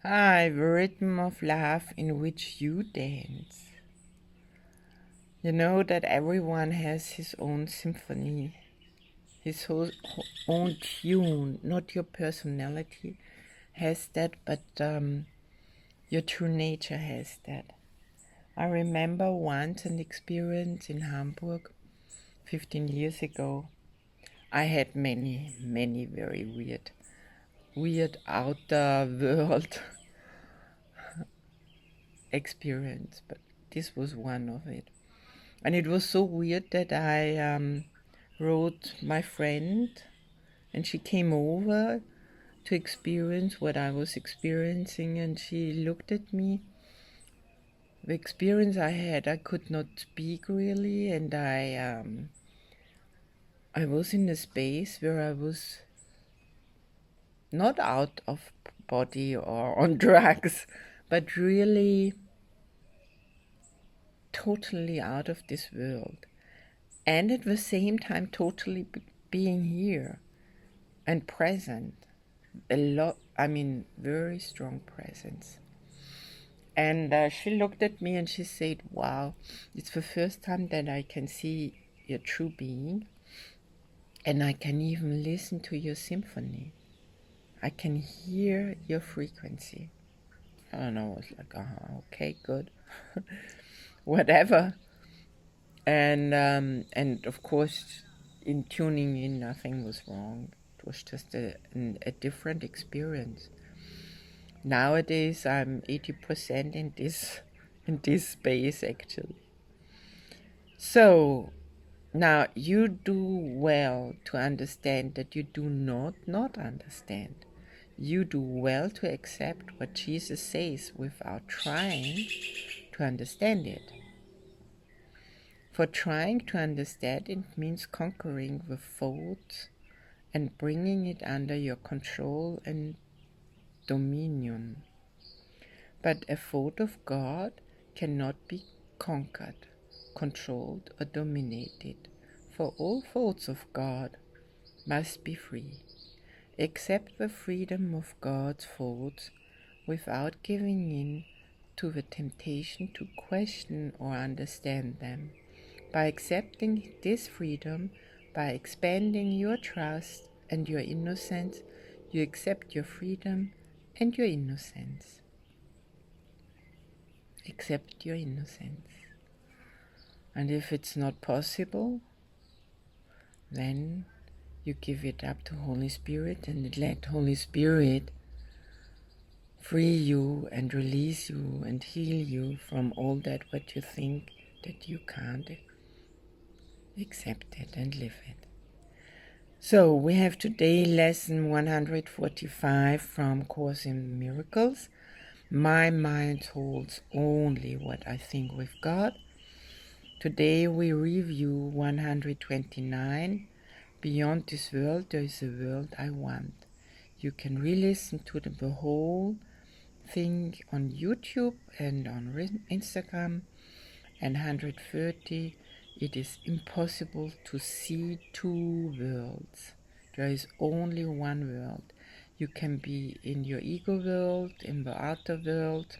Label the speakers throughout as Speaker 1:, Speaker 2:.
Speaker 1: Hi, the rhythm of life in which you dance. You know that everyone has his own symphony, his own tune, not your personality has that, but your true nature has that. I remember once an experience in Hamburg 15 years ago. I had many very weird outer world experience, but this was one of it. And it was so weird that I wrote my friend, and she came over to experience what I was experiencing, and she looked at me. The experience I had, I could not speak really, and I was in a space where I was not out of body or on drugs, but really totally out of this world, and at the same time totally being here and present. A lot, I mean, very strong presence. And she looked at me and she said, "Wow, it's the first time that I can see your true being, and I can even listen to your symphony. I can hear your frequency." I don't know, I was like, okay, good. Whatever. And of course, in tuning in, nothing was wrong. It was just a different experience. Nowadays, I'm 80% in this space actually. So now you do well to understand that you do not understand. You do well to accept what Jesus says without trying to understand it. For trying to understand it means conquering the thoughts and bringing it under your control and dominion. But a thought of God cannot be conquered, controlled, or dominated, for all thoughts of God must be free. Accept the freedom of God's thoughts without giving in to the temptation to question or understand them. By accepting this freedom, by expanding your trust and your innocence, you accept your freedom and your innocence. Accept your innocence. And if it's not possible, then you give it up to Holy Spirit and let Holy Spirit free you and release you and heal you from all that what you think that you can't accept it and live it. So we have today lesson 145 from Course in Miracles. My mind holds only what I think with God. Today we review 129. Beyond this world, there is a world I want. You can re-listen to the whole thing on YouTube and on Instagram. And 130, it is impossible to see two worlds. There is only one world. You can be in your ego world, in the outer world,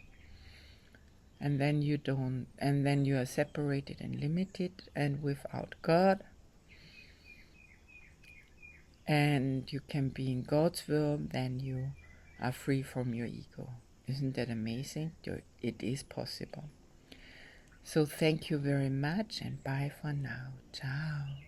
Speaker 1: and then you are separated and limited and without God. And you can be in God's world, then you are free from your ego. Isn't that amazing? It is possible. So thank you very much and bye for now. Ciao.